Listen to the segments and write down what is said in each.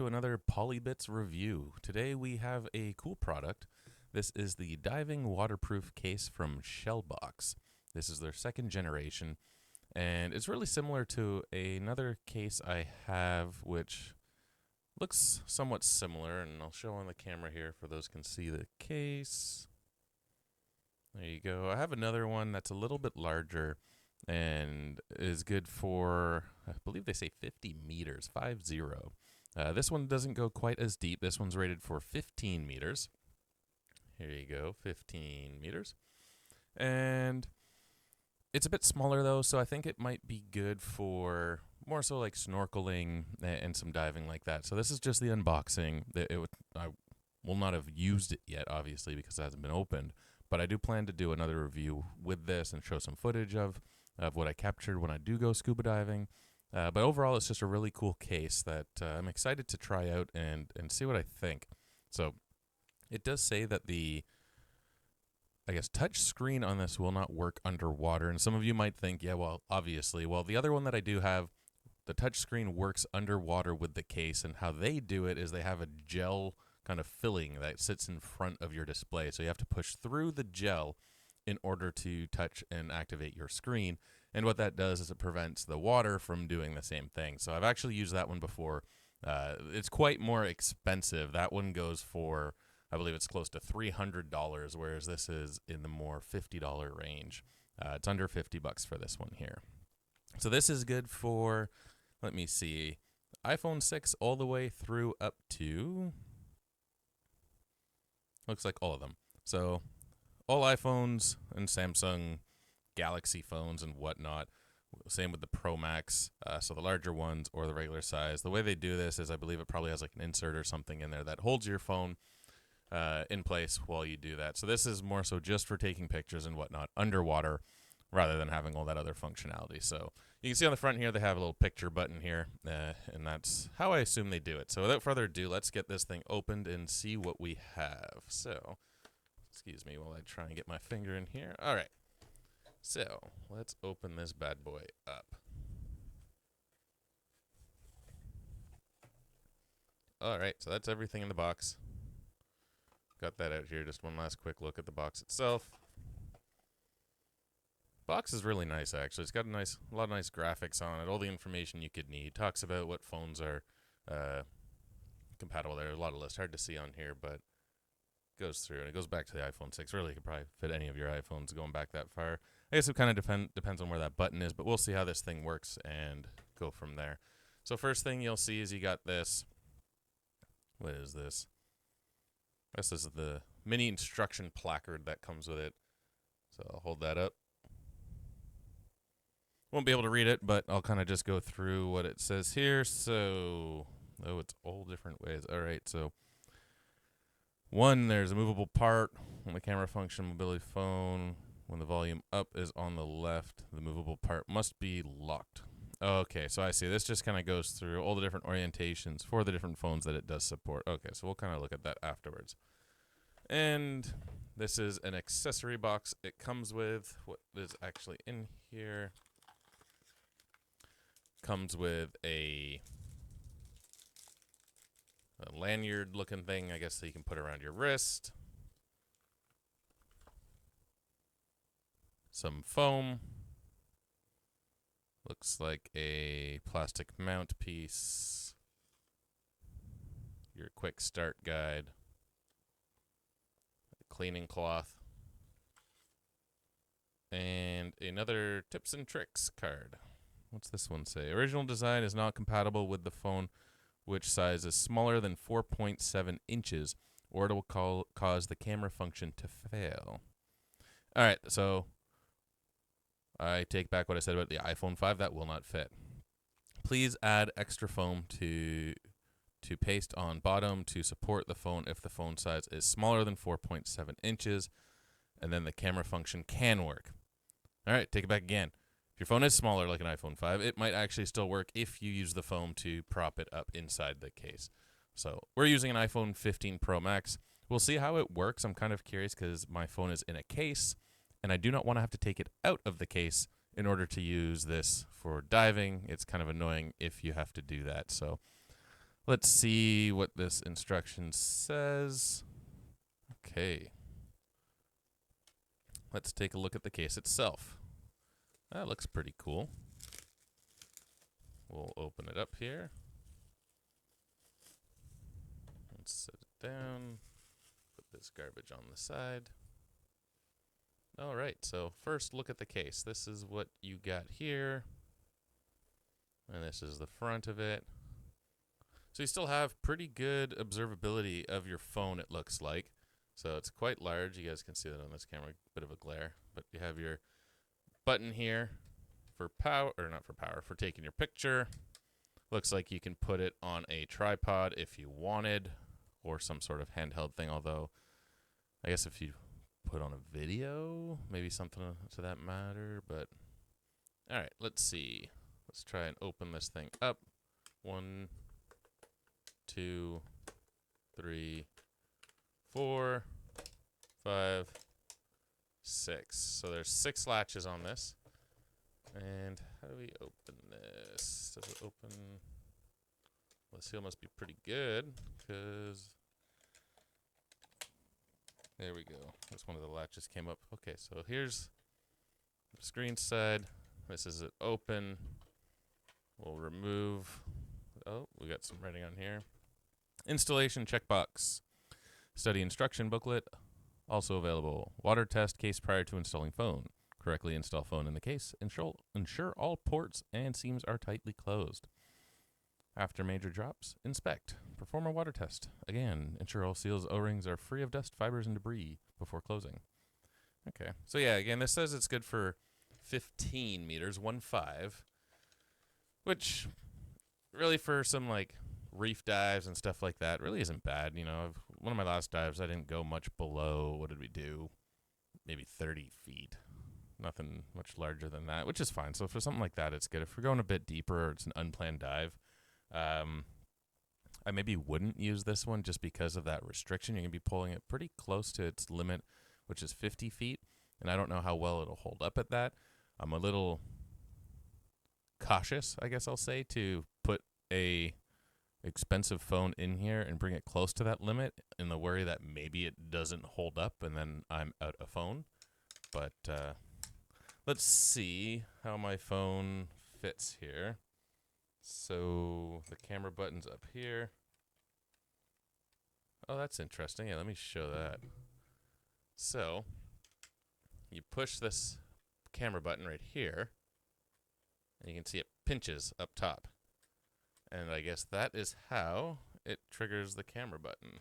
to another PolyBitz review. Today we have a cool product. This is the diving waterproof case from ShellBox. This is their second generation, and it's really similar to another case I have, which looks somewhat similar, and I'll show on the camera here for those who can see the case. There you go. I have another one that's a little bit larger and is good for, I believe they say 50 meters, 50. This one doesn't go quite as deep. This one's rated for 15 meters. Here you go, 15 meters. And it's a bit smaller though, so I think it might be good for more so like snorkeling and some diving like that. So this is just the unboxing. I will not have used it yet, obviously, because it hasn't been opened. But I do plan to do another review with this and show some footage of what I captured when I do go scuba diving. But overall, it's just a really cool case that I'm excited to try out and see what I think. So it does say that the, I guess, touch screen on this will not work underwater. And some of you might think, yeah, well, obviously. Well, the other one that I do have, the touch screen works underwater with the case. And how they do it is they have a gel kind of filling that sits in front of your display. So you have to push through the gel in order to touch and activate your screen. And what that does is it prevents the water from doing the same thing. So I've actually used that one before. It's quite more expensive. That one goes for, I believe it's close to $300, whereas this is in the more $50 range. It's under $50 for this one here. So this is good for, let me see, iPhone 6 all the way through up to, looks like all of them. So all iPhones and Samsung Galaxy phones and whatnot. Same with the Pro Max, so the larger ones or the regular size. The way they do this is I believe it probably has like an insert or something in there that holds your phone in place while you do that. So this is more so just for taking pictures and whatnot underwater rather than having all that other functionality. So you can see on the front here they have a little picture button here, and that's how I assume they do it. So without further ado, let's get this thing opened and see what we have. So, excuse me while I try and get my finger in here. All right. So let's open this bad boy up. All right, so that's everything in the box. Got that out here. Just one last quick look at the box itself. Box is really nice, actually. It's got a lot of nice graphics on it. All the information you could need. Talks about what phones are compatible. There's a lot of lists. Hard to see on here, but goes through, and it goes back to the iPhone 6. Really, could probably fit any of your iPhones going back that far. I guess it kind of depends on where that button is, but we'll see how this thing works and go from there. So first thing you'll see is you got this. What is this? I guess this is the mini instruction placard that comes with it. So I'll hold that up. Won't be able to read it, but I'll kind of just go through what it says here. So, it's all different ways. All right, so one, there's a movable part on the camera function, mobility phone. When the volume up is on the left, the movable part must be locked. Okay, so I see. This just kind of goes through all the different orientations for the different phones that it does support. Okay, so we'll kind of look at that afterwards. And this is an accessory box. It comes with what is actually in here. Comes with a lanyard looking thing, I guess, so you can put around your wrist. Some foam. Looks like a plastic mount piece. Your quick start guide. A cleaning cloth. And another tips and tricks card. What's this one say? Original design is not compatible with the phone, which size is smaller than 4.7 inches, or it will cause the camera function to fail. All right, so I take back what I said about the iPhone 5. That will not fit. Please add extra foam to paste on bottom to support the phone if the phone size is smaller than 4.7 inches, and then the camera function can work. All right, take it back again. If your phone is smaller like an iPhone 5, it might actually still work if you use the foam to prop it up inside the case. So we're using an iPhone 15 Pro Max. We'll see how it works. I'm kind of curious because my phone is in a case, and I do not want to have to take it out of the case in order to use this for diving. It's kind of annoying if you have to do that. So Let's see what this instruction says. Okay. Let's take a look at the case itself. That looks pretty cool. We'll open it up here. Let's set it down. Put this garbage on the side. All right, so first look at the case. This is what you got here. And this is the front of it. So you still have pretty good observability of your phone, it looks like. So it's quite large. You guys can see that on this camera, bit of a glare. But you have your button here for power, or not for power, for taking your picture. Looks like you can put it on a tripod if you wanted, or some sort of handheld thing, although I guess if you put on a video, maybe something to that matter. But all right, let's see. Let's try and open this thing up. 1, 2, 3, 4, 5, 6. So there's 6 latches on this. And how do we open this? Does it open? Well, the seal must be pretty good, because there we go. That's one of the latches came up. Okay, so here's the screen side. This is it open. We'll remove. Oh, we got some writing on here. Installation checkbox. Study instruction booklet. Also available. Water test case prior to installing phone. Correctly install phone in the case. Ensure all ports and seams are tightly closed. After major drops, inspect. Perform a water test. Again, ensure all seals, O-rings are free of dust, fibers, and debris before closing. Okay. So yeah, again, this says it's good for 15 meters, 1.5, which really for some like reef dives and stuff like that really isn't bad. You know, one of my last dives, I didn't go much below, what did we do? Maybe 30 feet. Nothing much larger than that, which is fine. So for something like that, it's good. If we're going a bit deeper or it's an unplanned dive, I maybe wouldn't use this one just because of that restriction. You're going to be pulling it pretty close to its limit, which is 50 feet. And I don't know how well it'll hold up at that. I'm a little cautious, I guess I'll say, to put a expensive phone in here and bring it close to that limit in the worry that maybe it doesn't hold up and then I'm out of phone. But let's see how my phone fits here. So the camera button's up here. Oh, that's interesting. Yeah, let me show that. So you push this camera button right here, and you can see it pinches up top. And I guess that is how it triggers the camera button.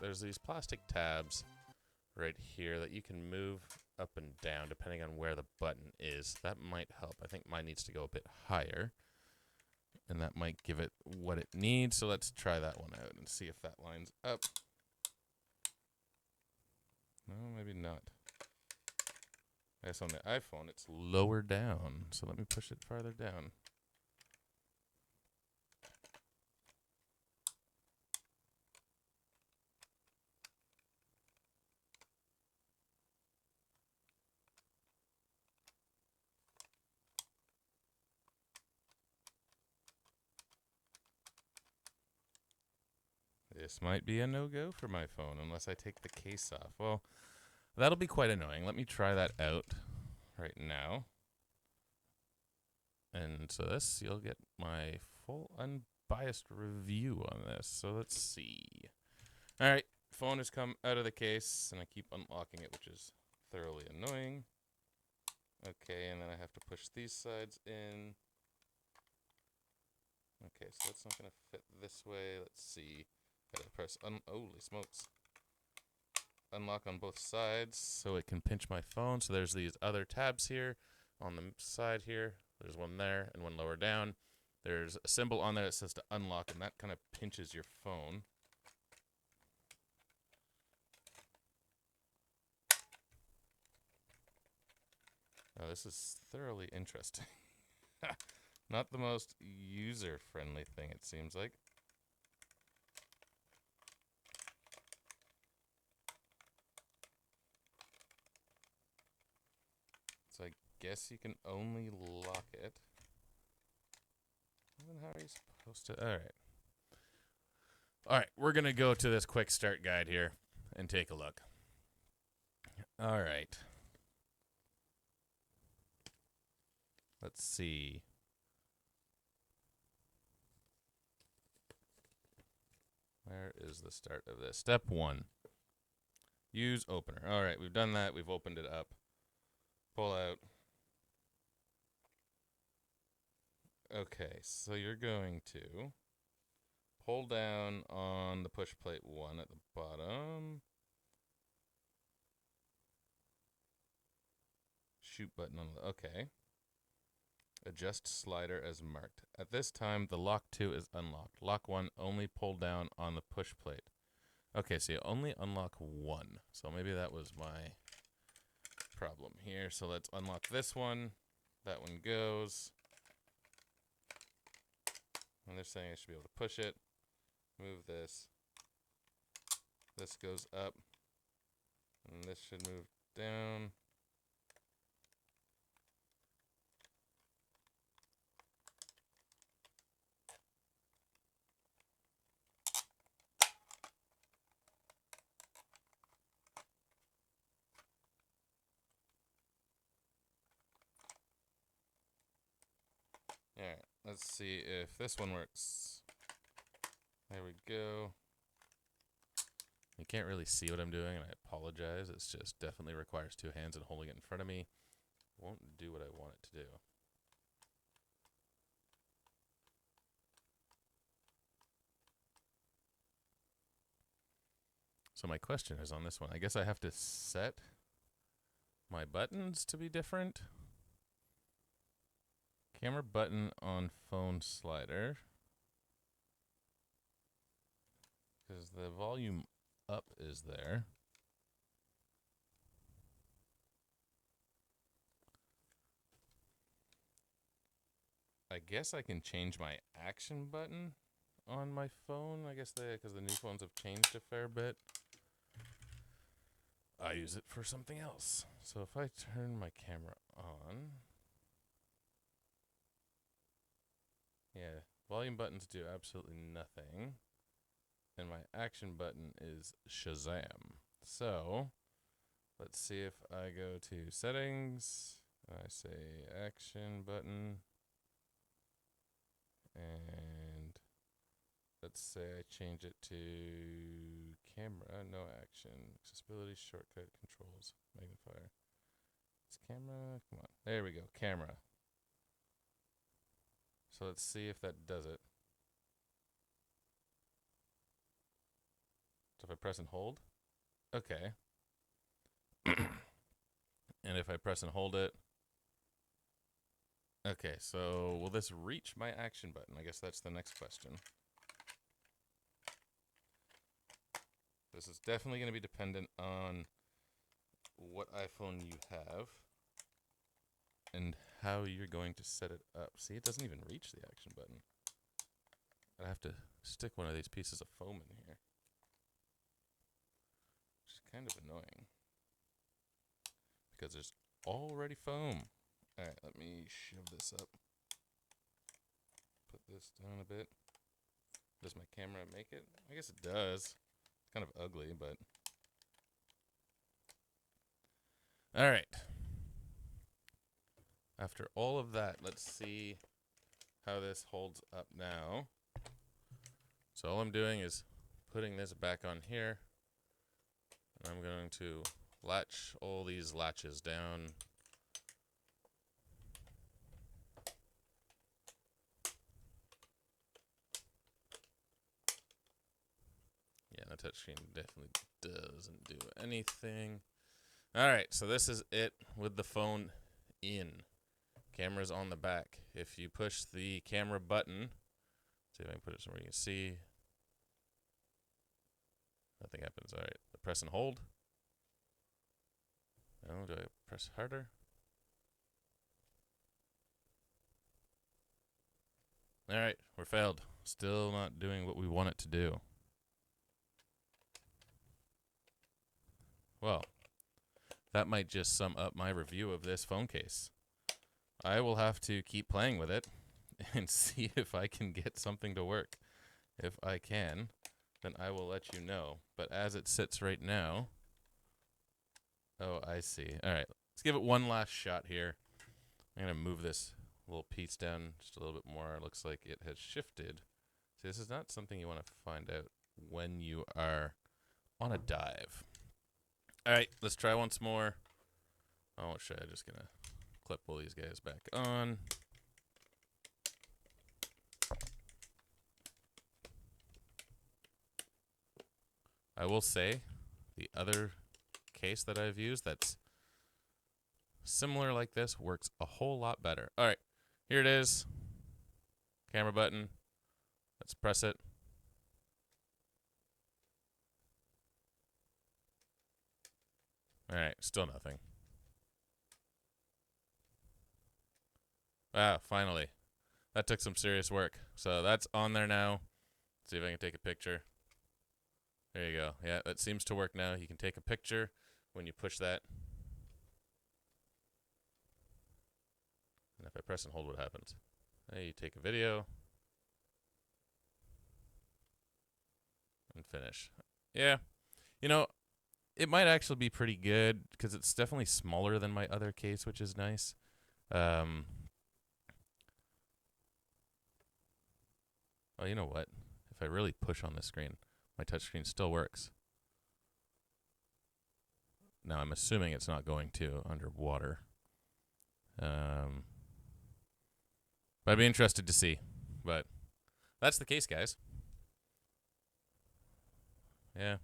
There's these plastic tabs right here that you can move up and down depending on where the button is. That might help. I think mine needs to go a bit higher, and that might give it what it needs. So let's try that one out and see if that lines up. No, maybe not. I guess on the iPhone it's lower down, so let me push it farther down. This might be a no-go for my phone unless I take the case off. Well, that'll be quite annoying. Let me try that out right now. And so this, you'll get my full unbiased review on this. So let's see. All right, phone has come out of the case, and I keep unlocking it, which is thoroughly annoying. Okay, and then I have to push these sides in. Okay, so that's not going to fit this way. Let's see. Gotta press holy smokes. Unlock on both sides so it can pinch my phone. So there's these other tabs here on the side here. There's one there and one lower down. There's a symbol on there that says to unlock, and that kind of pinches your phone. this is thoroughly interesting. Not the most user-friendly thing, it seems like. So I guess you can only lock it. And then how are you supposed to... Alright. Alright, we're going to go to this quick start guide here and take a look. Alright. Let's see. Where is the start of this? Step 1. Use opener. Alright, we've done that. We've opened it up. Pull out. Okay, so you're going to pull down on the push plate 1 at the bottom. Shoot button on the... Okay. Adjust slider as marked. At this time, the lock 2 is unlocked. Lock 1, only pull down on the push plate. Okay, so you only unlock 1. So maybe that was my problem here. So let's unlock this one. That one goes. And they're saying I should be able to push it. Move this. This goes up. And this should move down. Alright, let's see if this one works. There we go. You can't really see what I'm doing, and I apologize. It's just definitely requires 2 hands and holding it in front of me. Won't do what I want it to do. So my question is on this one. I guess I have to set my buttons to be different. Camera button on phone slider. Because the volume up is there. I guess I can change my action button on my phone. I guess because the new phones have changed a fair bit. I use it for something else. So if I turn my camera on... Yeah, volume buttons do absolutely nothing. And my action button is Shazam. So, let's see if I go to settings. I say action button. And let's say I change it to camera, no action. Accessibility, shortcut, controls, magnifier. It's camera, come on. There we go, camera. So let's see if that does it. So if I press and hold, okay. And if I press and hold it, okay, so will this reach my action button? I guess that's the next question. This is definitely going to be dependent on what iPhone you have and how you're going to set it up. See, it doesn't even reach the action button. I have to stick one of these pieces of foam in here, which is kind of annoying because there's already foam. All right, let me shove this up. Put this down a bit. Does my camera make it? I guess it does. It's kind of ugly, but... All right. After all of that, let's see how this holds up now. So all I'm doing is putting this back on here. And I'm going to latch all these latches down. Yeah, the touchscreen definitely doesn't do anything. All right, so this is it with the phone in. Camera's on the back. If you push the camera button, see if I can put it somewhere you can see. Nothing happens. All right, press and hold. Oh, do I press harder? All right, we're failed. Still not doing what we want it to do. Well, that might just sum up my review of this phone case. I will have to keep playing with it and see if I can get something to work. If I can, then I will let you know. But as it sits right now... Oh, I see. All right, let's give it one last shot here. I'm going to move this little piece down just a little bit more. It looks like it has shifted. See, this is not something you want to find out when you are on a dive. All right, let's try once more. Oh, shit, I'm just going to clip all these guys back on. I will say the other case that I've used that's similar like this works a whole lot better. All right, here it is. Camera button. Let's press it. All right, still nothing. Ah, finally. That took some serious work. So that's on there now. Let's see if I can take a picture. There you go. Yeah, that seems to work now. You can take a picture when you push that. And if I press and hold, what happens? You take a video. And finish. Yeah. You know, it might actually be pretty good because it's definitely smaller than my other case, which is nice. Oh, you know what? If I really push on the screen, my touchscreen still works. Now, I'm assuming it's not going to underwater. But I'd be interested to see. But that's the case, guys. Yeah.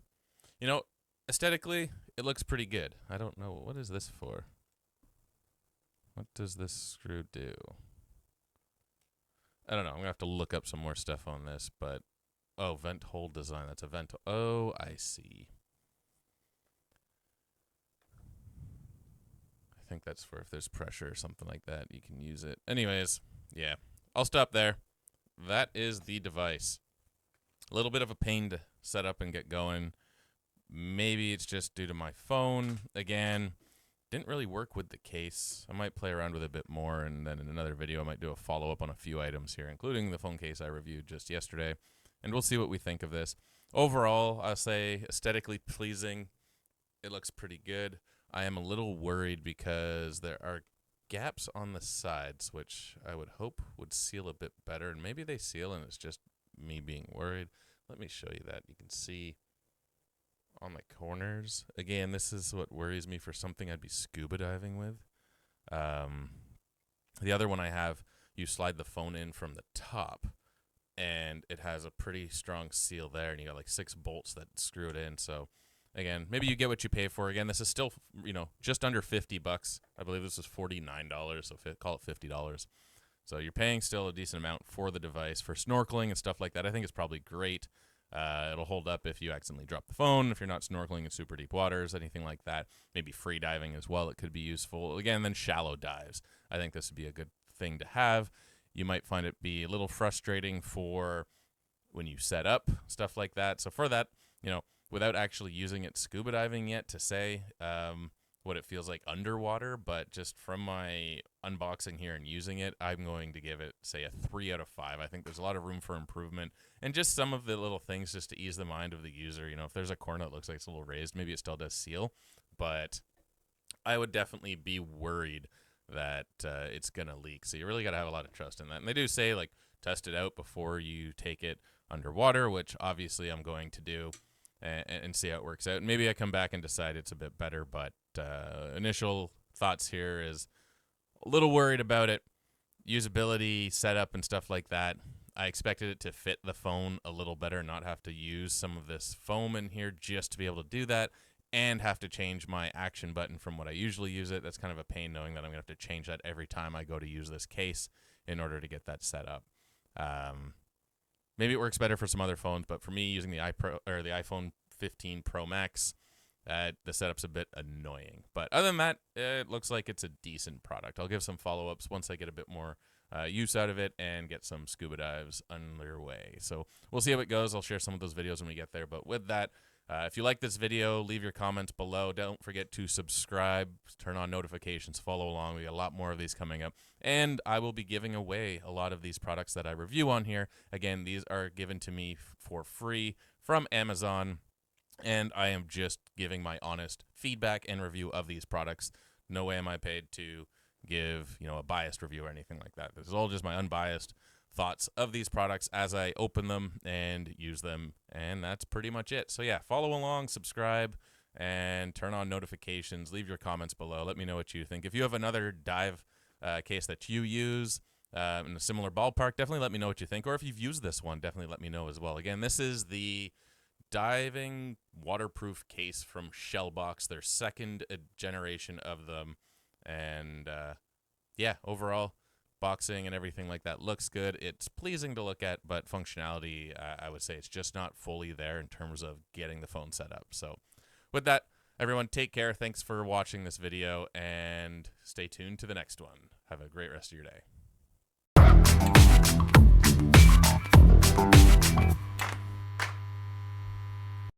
You know, aesthetically, it looks pretty good. I don't know. What is this for? What does this screw do? I don't know. I'm going to have to look up some more stuff on this, but... Oh, vent hole design. That's a vent... Oh, I see. I think that's for if there's pressure or something like that, you can use it. Anyways, yeah. I'll stop there. That is the device. A little bit of a pain to set up and get going. Maybe it's just due to my phone. Again, didn't really work with the case. I might play around with it a bit more, and then in another video I might do a follow-up on a few items here, including the phone case I reviewed just yesterday. And we'll see what we think of this. Overall, I'll say aesthetically pleasing. It looks pretty good. I am a little worried because there are gaps on the sides, which I would hope would seal a bit better. And maybe they seal and it's just me being worried. Let me show you that. You can see on the corners. Again, this is what worries me for something I'd be scuba diving with. The other one I have, you slide the phone in from the top, and it has a pretty strong seal there, and you got like 6 bolts that screw it in. So, again, maybe you get what you pay for. Again, this is still, you know, just under $50. I believe this is $49, so call it $50. So you're paying still a decent amount for the device. For snorkeling and stuff like that, I think it's probably great. It'll hold up if you accidentally drop the phone, if you're not snorkeling in super deep waters, anything like that. Maybe free diving as well, it could be useful. Again, then shallow dives. I think this would be a good thing to have. You might find it be a little frustrating for when you set up, stuff like that. So for that, you know, without actually using it scuba diving yet to say what it feels like underwater, but just from my unboxing here and using it, I'm going to give it, say, a 3 out of 5. I think there's a lot of room for improvement, and just some of the little things just to ease the mind of the user. You know, if there's a corner that looks like it's a little raised, maybe it still does seal, but I would definitely be worried that it's going to leak. So you really got to have a lot of trust in that. And they do say, like, test it out before you take it underwater, which obviously I'm going to do. And see how it works out. Maybe I come back and decide it's a bit better, but initial thoughts here is a little worried about it. Usability, setup, and stuff like that. I expected it to fit the phone a little better, not have to use some of this foam in here just to be able to do that, and have to change my action button from what I usually use it. That's kind of a pain knowing that I'm going to have to change that every time I go to use this case in order to get that set up. Maybe it works better for some other phones, but for me, using the iPhone 15 Pro Max, the setup's a bit annoying. But other than that, it looks like it's a decent product. I'll give some follow-ups once I get a bit more use out of it and get some scuba dives underway. So we'll see how it goes. I'll share some of those videos when we get there. But with that, if you like this video, leave your comments below. Don't forget to subscribe, turn on notifications, follow along. We got a lot more of these coming up. And I will be giving away a lot of these products that I review on here. Again, these are given to me for free from Amazon, and I am just giving my honest feedback and review of these products. No way am I paid to give, a biased review or anything like that. This is all just my unbiased thoughts of these products as I open them and use them, and that's pretty much it. So yeah, follow along, subscribe, and turn on notifications. Leave your comments below. Let me know what you think. If you have another dive case that you use in a similar ballpark, definitely let me know what you think. Or if you've used this one, definitely let me know as well. Again, this is the diving waterproof case from ShellBox, their second generation of them. And yeah, overall, boxing and everything like that looks good. It's pleasing to look at, but functionality, I would say it's just not fully there in terms of getting the phone set up. So with that, everyone, take care. Thanks for watching this video, and stay tuned to the next one. Have a great rest of your day.